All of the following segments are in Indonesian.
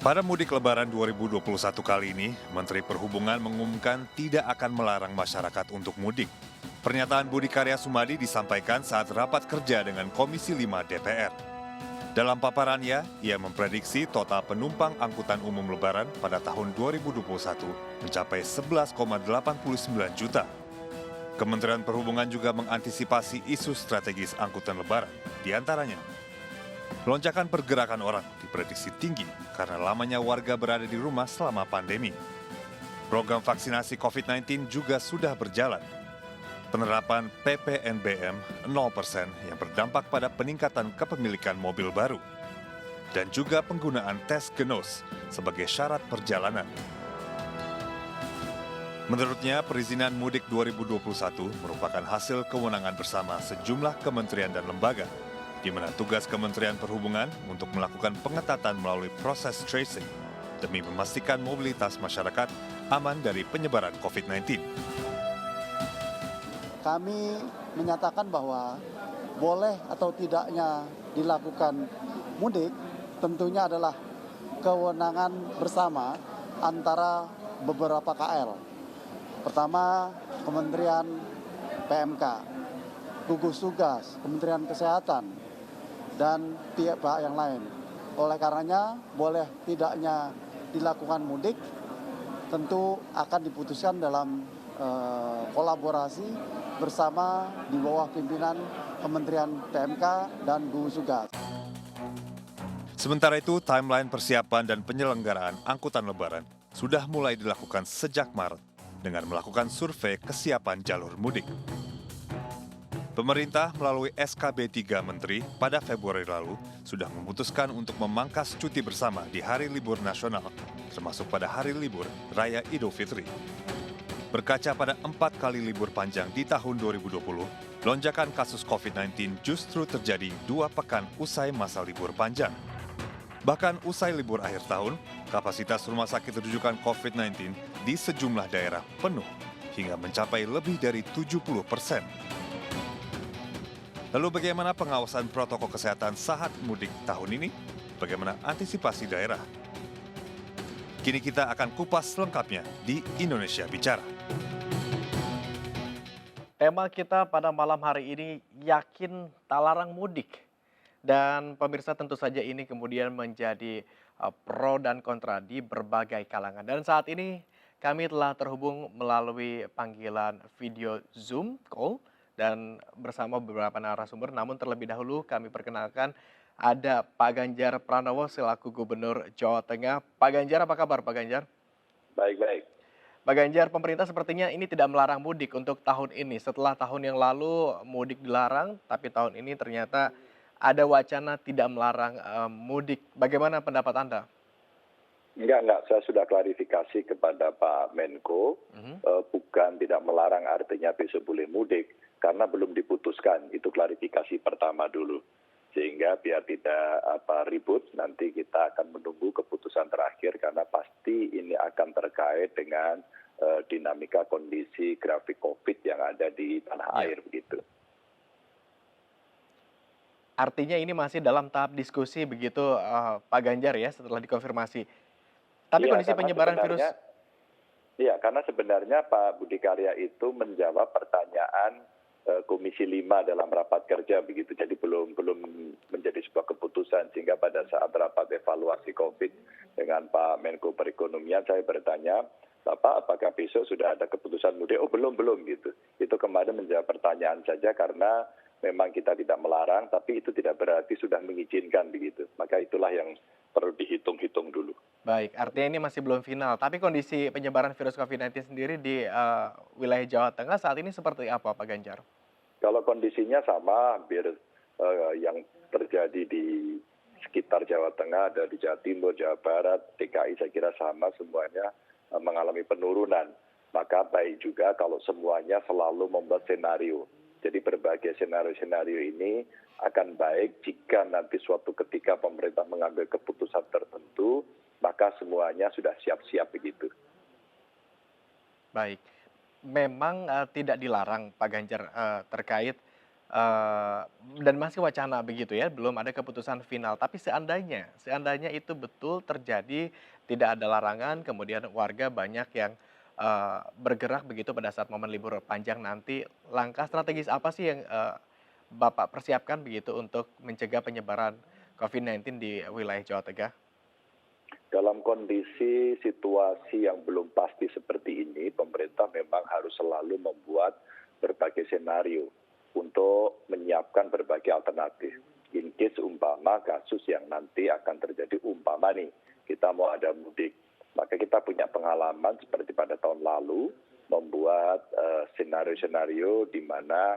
Pada mudik Lebaran 2021 kali ini, Menteri Perhubungan mengumumkan tidak akan melarang masyarakat untuk mudik. Pernyataan Budi Karya Sumadi disampaikan saat rapat kerja dengan Komisi 5 DPR. Dalam paparannya, ia memprediksi total penumpang angkutan umum Lebaran pada tahun 2021 mencapai 11,89 juta. Kementerian Perhubungan juga mengantisipasi isu strategis angkutan Lebaran, di antaranya lonjakan pergerakan orang diprediksi tinggi karena lamanya warga berada di rumah selama pandemi. Program vaksinasi COVID-19 juga sudah berjalan. Penerapan PPNBM 0% yang berdampak pada peningkatan kepemilikan mobil baru. Dan juga penggunaan tes genos sebagai syarat perjalanan. Menurutnya, perizinan mudik 2021 merupakan hasil kewenangan bersama sejumlah kementerian dan lembaga, di mana tugas Kementerian Perhubungan untuk melakukan pengetatan melalui proses tracing demi memastikan mobilitas masyarakat aman dari penyebaran COVID-19. Kami menyatakan bahwa boleh atau tidaknya dilakukan mudik tentunya adalah kewenangan bersama antara beberapa KL. Pertama, Kementerian PMK, gugus tugas, Kementerian Kesehatan, dan pihak-pihak yang lain. Oleh karenanya, boleh tidaknya dilakukan mudik tentu akan diputuskan dalam kolaborasi bersama di bawah pimpinan Kementerian PMK dan gugus tugas. Sementara itu, timeline persiapan dan penyelenggaraan angkutan Lebaran sudah mulai dilakukan sejak Maret dengan melakukan survei kesiapan jalur mudik. Pemerintah melalui SKB 3 Menteri pada Februari lalu sudah memutuskan untuk memangkas cuti bersama di hari libur nasional, termasuk pada hari libur Raya Idul Fitri. Berkaca pada 4 kali libur panjang di tahun 2020, lonjakan kasus COVID-19 justru terjadi 2 pekan usai masa libur panjang. Bahkan usai libur akhir tahun, kapasitas rumah sakit rujukan COVID-19 di sejumlah daerah penuh hingga mencapai lebih dari 70%. Lalu bagaimana pengawasan protokol kesehatan saat mudik tahun ini? Bagaimana antisipasi daerah? Kini kita akan kupas selengkapnya di Indonesia Bicara. Tema kita pada malam hari ini yakin tak larang mudik. Dan pemirsa tentu saja ini kemudian menjadi pro dan kontra di berbagai kalangan. Dan saat ini kami telah terhubung melalui panggilan video Zoom call dan bersama beberapa narasumber. Namun terlebih dahulu kami perkenalkan ada Pak Ganjar Pranowo selaku Gubernur Jawa Tengah. Pak Ganjar, apa kabar Pak Ganjar? Baik. Pak Ganjar, pemerintah sepertinya ini tidak melarang mudik untuk tahun ini. Setelah tahun yang lalu mudik dilarang, tapi tahun ini ternyata ada wacana tidak melarang mudik. Bagaimana pendapat Anda? Enggak. Saya sudah klarifikasi kepada Pak Menko, bukan tidak melarang artinya besok boleh mudik, karena belum diputuskan. Itu klarifikasi pertama dulu. Sehingga biar tidak ribut, nanti kita akan menunggu keputusan terakhir, karena pasti ini akan terkait dengan dinamika kondisi grafik COVID yang ada di tanah air begitu. Artinya ini masih dalam tahap diskusi begitu Pak Ganjar ya setelah dikonfirmasi. Tapi Iya, kondisi penyebaran virus... Iya, karena sebenarnya Pak Budi Karya itu menjawab pertanyaan Komisi 5 dalam rapat kerja begitu. Jadi belum menjadi sebuah keputusan, sehingga pada saat rapat evaluasi COVID dengan Pak Menko Perekonomian saya bertanya, Bapak apakah besok sudah ada keputusan mudik? Oh belum gitu. Itu kemarin menjawab pertanyaan saja, karena memang kita tidak melarang, tapi itu tidak berarti sudah mengizinkan begitu. Maka itulah yang perlu dihitung-hitung dulu. Baik, artinya ini masih belum final. Tapi kondisi penyebaran virus COVID-19 sendiri di wilayah Jawa Tengah saat ini seperti apa Pak Ganjar? Kalau kondisinya sama, hampir yang terjadi di sekitar Jawa Tengah, ada di Jawa Timur, Jawa Barat, DKI saya kira sama, semuanya mengalami penurunan. Maka baik juga kalau semuanya selalu membuat senario. Jadi berbagai senario-senario ini akan baik jika nanti suatu ketika pemerintah mengambil keputusan tertentu, maka semuanya sudah siap-siap begitu. Baik, memang tidak dilarang Pak Ganjar terkait eh, dan masih wacana begitu ya, belum ada keputusan final. Tapi seandainya itu betul terjadi, tidak ada larangan, kemudian warga banyak yang bergerak begitu pada saat momen libur panjang nanti, langkah strategis apa sih yang Bapak persiapkan begitu untuk mencegah penyebaran COVID-19 di wilayah Jawa Tengah? Dalam kondisi situasi yang belum pasti seperti ini, pemerintah memang harus selalu membuat berbagai senario untuk menyiapkan berbagai alternatif. In case umpama kasus yang nanti akan terjadi umpama nih, kita mau ada mudik. Maka kita punya pengalaman seperti pada tahun lalu, membuat senario-senario di mana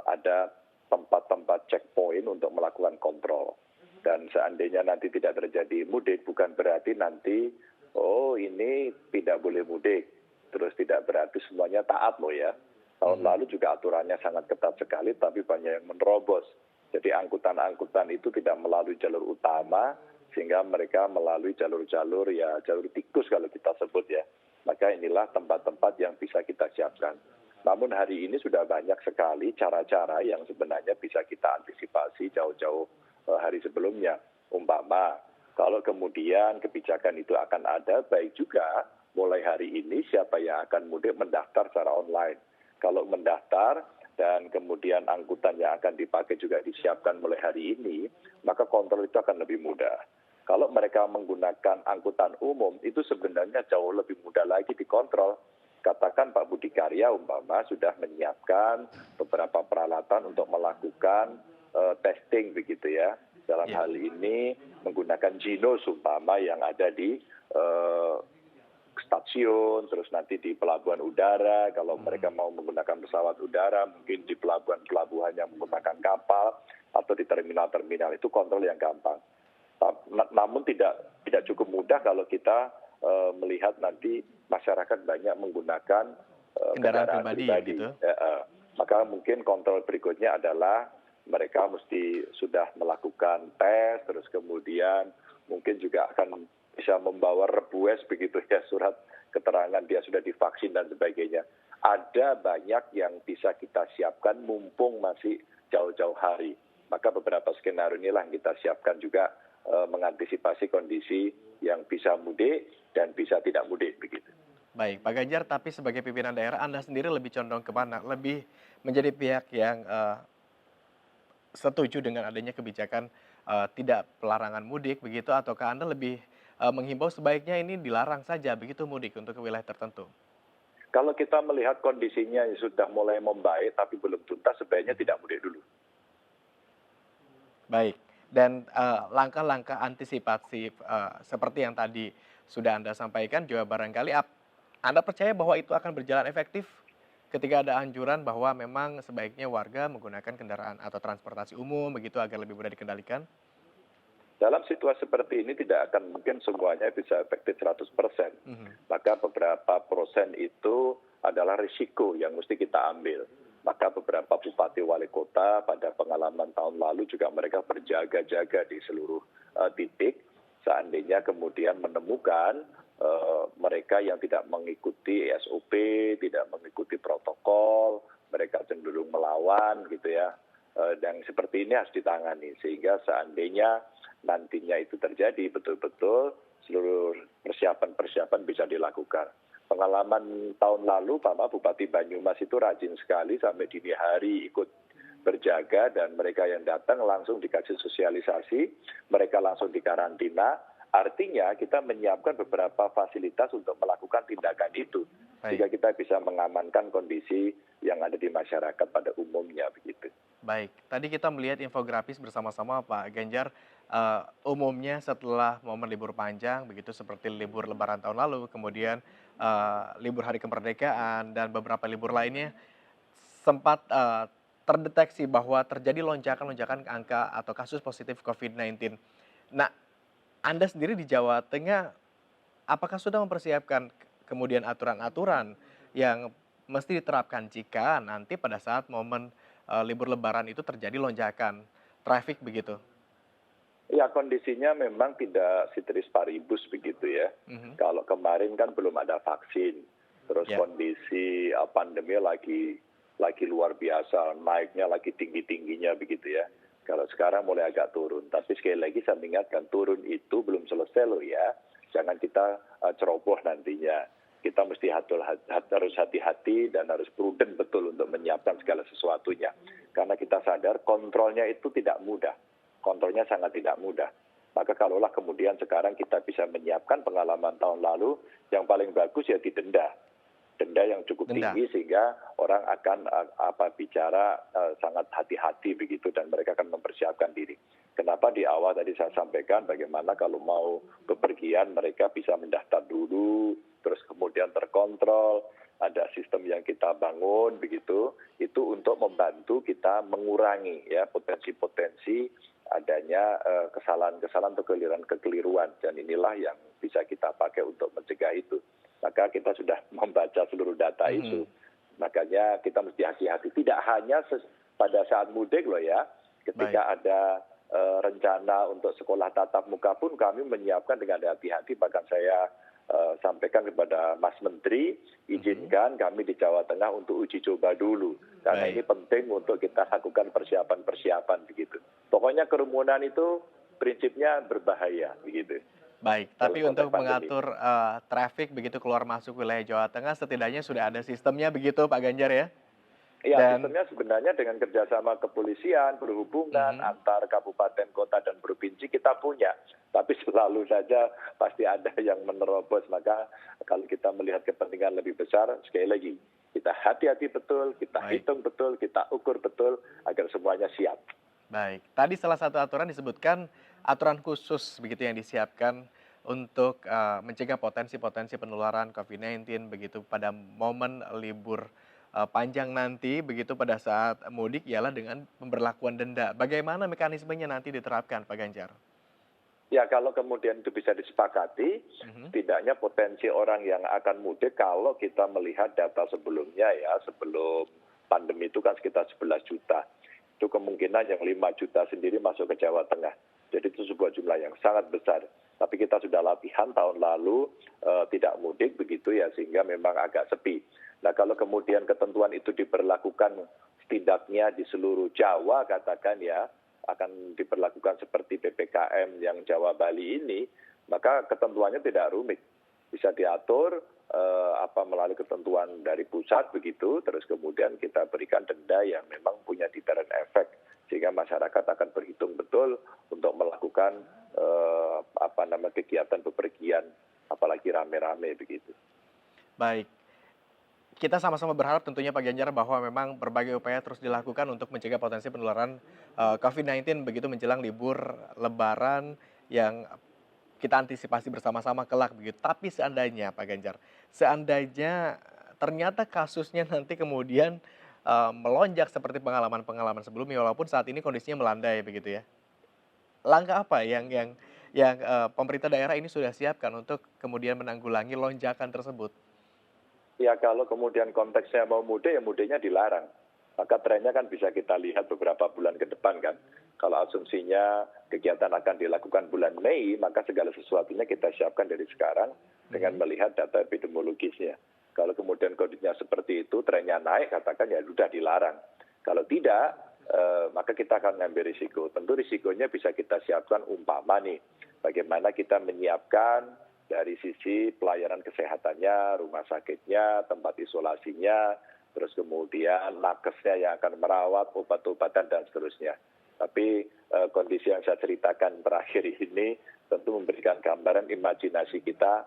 ada tempat-tempat checkpoint untuk melakukan kontrol. Dan seandainya nanti tidak terjadi mudik, bukan berarti nanti, oh ini tidak boleh mudik. Terus tidak berarti semuanya taat loh ya. Tahun lalu juga aturannya sangat ketat sekali, tapi banyak yang menerobos. Jadi angkutan-angkutan itu tidak melalui jalur utama, sehingga mereka melalui jalur-jalur, ya jalur tikus kalau kita sebut ya. Maka inilah tempat-tempat yang bisa kita siapkan. Namun hari ini sudah banyak sekali cara-cara yang sebenarnya bisa kita antisipasi jauh-jauh hari sebelumnya. Umpama, kalau kemudian kebijakan itu akan ada, baik juga mulai hari ini siapa yang akan mudik mendaftar secara online. Kalau mendaftar dan kemudian angkutan yang akan dipakai juga disiapkan mulai hari ini, maka kontrol itu akan lebih mudah. Kalau mereka menggunakan angkutan umum, itu sebenarnya jauh lebih mudah lagi dikontrol. Katakan Pak Budi Karya umpama sudah menyiapkan beberapa peralatan untuk melakukan testing begitu ya. Dalam hal ini menggunakan Ginos umpama yang ada di stasiun, terus nanti di pelabuhan udara, kalau mereka mau menggunakan pesawat udara, mungkin di pelabuhan-pelabuhan yang menggunakan kapal, atau di terminal-terminal, itu kontrol yang gampang. Namun tidak cukup mudah kalau kita melihat nanti masyarakat banyak menggunakan kendaraan pribadi. gitu. Maka mungkin kontrol berikutnya adalah mereka mesti sudah melakukan tes, terus kemudian mungkin juga akan bisa membawa rebues begitu ya, surat keterangan dia sudah divaksin dan sebagainya. Ada banyak yang bisa kita siapkan mumpung masih jauh-jauh hari. Maka beberapa skenario inilah yang kita siapkan juga mengantisipasi kondisi yang bisa mudik dan bisa tidak mudik begitu. Baik, Pak Ganjar, tapi sebagai pimpinan daerah Anda sendiri lebih condong kemana? Lebih menjadi pihak yang setuju dengan adanya kebijakan tidak pelarangan mudik begitu, ataukah Anda lebih menghimbau sebaiknya ini dilarang saja begitu mudik untuk ke wilayah tertentu? Kalau kita melihat kondisinya yang sudah mulai membaik tapi belum tuntas, sebaiknya tidak mudik dulu. Baik, dan langkah-langkah antisipasi seperti yang tadi sudah Anda sampaikan juga barangkali Anda percaya bahwa itu akan berjalan efektif ketika ada anjuran bahwa memang sebaiknya warga menggunakan kendaraan atau transportasi umum begitu agar lebih mudah dikendalikan? Dalam situasi seperti ini tidak akan mungkin semuanya bisa efektif 100%. Maka beberapa persen itu adalah risiko yang mesti kita ambil. Maka beberapa bupati wali kota pada pengalaman tahun lalu juga mereka berjaga-jaga di seluruh titik. Seandainya kemudian menemukan mereka yang tidak mengikuti SOP, tidak mengikuti protokol, mereka cenderung melawan gitu ya. Dan seperti ini harus ditangani sehingga seandainya nantinya itu terjadi betul-betul seluruh persiapan-persiapan bisa dilakukan. Pengalaman tahun lalu, Pak Bupati Banyumas itu rajin sekali sampai dini hari ikut berjaga dan mereka yang datang langsung dikasih sosialisasi, mereka langsung dikarantina. Artinya kita menyiapkan beberapa fasilitas untuk melakukan tindakan itu. Sehingga kita bisa mengamankan kondisi yang ada di masyarakat pada umumnya begitu. Baik, tadi kita melihat infografis bersama-sama Pak Ganjar, umumnya setelah momen libur panjang begitu seperti libur lebaran tahun lalu, kemudian libur hari kemerdekaan dan beberapa libur lainnya sempat terdeteksi bahwa terjadi lonjakan-lonjakan angka atau kasus positif COVID-19. Nah, Anda sendiri di Jawa Tengah apakah sudah mempersiapkan kemudian aturan-aturan yang mesti diterapkan jika nanti pada saat momen libur lebaran itu terjadi lonjakan traffic begitu? Ya, kondisinya memang tidak ceteris paribus begitu ya. Kalau kemarin kan belum ada vaksin, terus kondisi pandemi lagi lagi luar biasa, naiknya lagi tinggi-tingginya begitu ya. Kalau sekarang mulai agak turun, tapi sekali lagi saya mengingatkan turun itu belum selesai loh ya. Jangan kita ceroboh nantinya. Kita mesti harus hati-hati dan harus prudent betul untuk menyiapkan segala sesuatunya. Karena kita sadar kontrolnya itu tidak mudah. Kontrolnya sangat tidak mudah. Maka kalaulah kemudian sekarang kita bisa menyiapkan pengalaman tahun lalu, yang paling bagus ya didenda. Denda yang cukup tinggi sehingga orang akan bicara sangat hati-hati begitu dan mereka akan mempersiapkan diri. Kenapa di awal tadi saya sampaikan bagaimana kalau mau bepergian mereka bisa mendaftar dulu, terus kemudian terkontrol, ada sistem yang kita bangun begitu, itu untuk membantu kita mengurangi ya potensi-potensi adanya kesalahan-kesalahan atau kekeliruan dan inilah yang bisa kita pakai untuk mencegah itu. Maka kita sudah membaca seluruh data itu. Makanya kita mesti hati-hati. Tidak hanya pada saat mudik loh ya. Ketika ada rencana untuk sekolah tatap muka pun kami menyiapkan dengan hati-hati. Bahkan saya sampaikan kepada Mas Menteri, izinkan kami di Jawa Tengah untuk uji coba dulu. Karena ini penting untuk kita lakukan persiapan-persiapan begitu. Pokoknya kerumunan itu prinsipnya berbahaya begitu. Baik, tapi untuk mengatur traffic begitu keluar masuk wilayah Jawa Tengah setidaknya sudah ada sistemnya begitu Pak Ganjar ya? Iya, sistemnya sebenarnya dengan kerjasama kepolisian, perhubungan, antar kabupaten, kota, dan provinsi kita punya. Tapi selalu saja pasti ada yang menerobos. Maka kalau kita melihat kepentingan lebih besar, sekali lagi, kita hati-hati betul, kita hitung betul, kita ukur betul, agar semuanya siap. Baik, tadi salah satu aturan disebutkan aturan khusus begitu yang disiapkan untuk mencegah potensi-potensi penularan COVID-19 begitu pada momen libur panjang nanti begitu pada saat mudik ialah dengan pemberlakuan denda. Bagaimana mekanismenya nanti diterapkan Pak Ganjar? Ya kalau kemudian itu bisa disepakati, setidaknya potensi orang yang akan mudik kalau kita melihat data sebelumnya ya, sebelum pandemi itu kan sekitar 11 juta. Itu kemungkinan yang 5 juta sendiri masuk ke Jawa Tengah. Jadi itu sebuah jumlah yang sangat besar. Tapi kita sudah latihan tahun lalu tidak mudik begitu ya sehingga memang agak sepi. Nah kalau kemudian ketentuan itu diberlakukan setidaknya di seluruh Jawa katakan ya akan diberlakukan seperti PPKM yang Jawa Bali ini, maka ketentuannya tidak rumit. Bisa diatur melalui ketentuan dari pusat begitu, terus kemudian kita berikan denda yang memang punya deterrent effect sehingga masyarakat akan berhitung betul untuk melakukan kegiatan bepergian apalagi rame-rame begitu. Baik. Kita sama-sama berharap tentunya Pak Ganjar bahwa memang berbagai upaya terus dilakukan untuk mencegah potensi penularan COVID-19 begitu menjelang libur Lebaran yang kita antisipasi bersama-sama kelak begitu. Tapi seandainya Pak Ganjar, seandainya ternyata kasusnya nanti kemudian melonjak seperti pengalaman-pengalaman sebelumnya walaupun saat ini kondisinya melandai begitu ya. Langkah apa yang pemerintah daerah ini sudah siapkan untuk kemudian menanggulangi lonjakan tersebut? Ya kalau kemudian konteksnya mau mudik ya mudiknya dilarang. Maka trennya kan bisa kita lihat beberapa bulan ke depan kan. Kalau asumsinya kegiatan akan dilakukan bulan Mei, maka segala sesuatunya kita siapkan dari sekarang dengan melihat data epidemiologisnya. Kalau kemudian kondisinya seperti itu, trennya naik, katakan ya sudah dilarang. Kalau tidak, maka kita akan ngambil risiko. Tentu risikonya bisa kita siapkan umpama nih, bagaimana kita menyiapkan dari sisi pelayanan kesehatannya, rumah sakitnya, tempat isolasinya, terus kemudian nakesnya yang akan merawat, obat-obatan, dan seterusnya. Tapi kondisi yang saya ceritakan terakhir ini tentu memberikan gambaran imajinasi kita,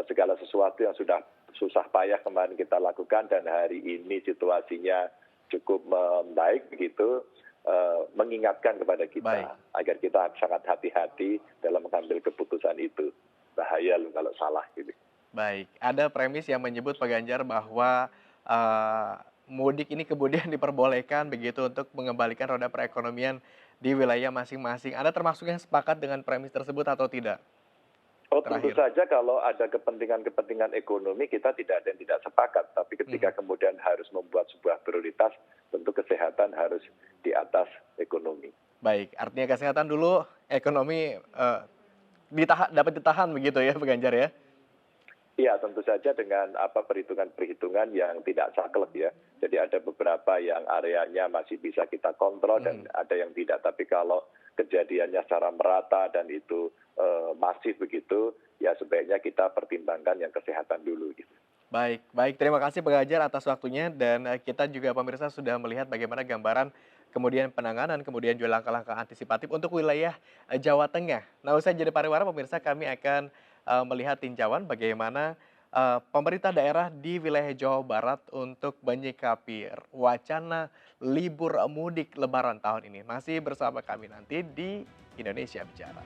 segala sesuatu yang sudah susah payah kemarin kita lakukan, dan hari ini situasinya cukup membaik begitu, mengingatkan kepada kita agar kita sangat hati-hati dalam mengambil keputusan itu. Bahaya loh kalau salah gitu. Baik, ada premis yang menyebut Pak Ganjar bahwa mudik ini kemudian diperbolehkan begitu untuk mengembalikan roda perekonomian di wilayah masing-masing. Anda termasuk yang sepakat dengan premis tersebut atau tidak? Oh tentu saja kalau ada kepentingan-kepentingan ekonomi kita tidak ada yang tidak sepakat. Tapi ketika kemudian harus membuat sebuah prioritas, tentu kesehatan harus di atas ekonomi. Baik, artinya kesehatan dulu, ekonomi dapat ditahan begitu ya Pak Ganjar ya? Iya, tentu saja dengan perhitungan-perhitungan yang tidak saklek ya. Jadi ada beberapa yang areanya masih bisa kita kontrol dan ada yang tidak. Tapi kalau kejadiannya secara merata dan itu masif begitu, ya sebaiknya kita pertimbangkan yang kesehatan dulu gitu. Baik, baik. Terima kasih Pengajar atas waktunya dan kita juga pemirsa sudah melihat bagaimana gambaran kemudian penanganan, kemudian juga langkah-langkah antisipatif untuk wilayah Jawa Tengah. Nah, usai jeda pariwara pemirsa kami akan melihat tinjauan bagaimana pemerintah daerah di wilayah Jawa Barat untuk menyikapi wacana libur mudik Lebaran tahun ini. Masih bersama kami nanti di Indonesia Bicara.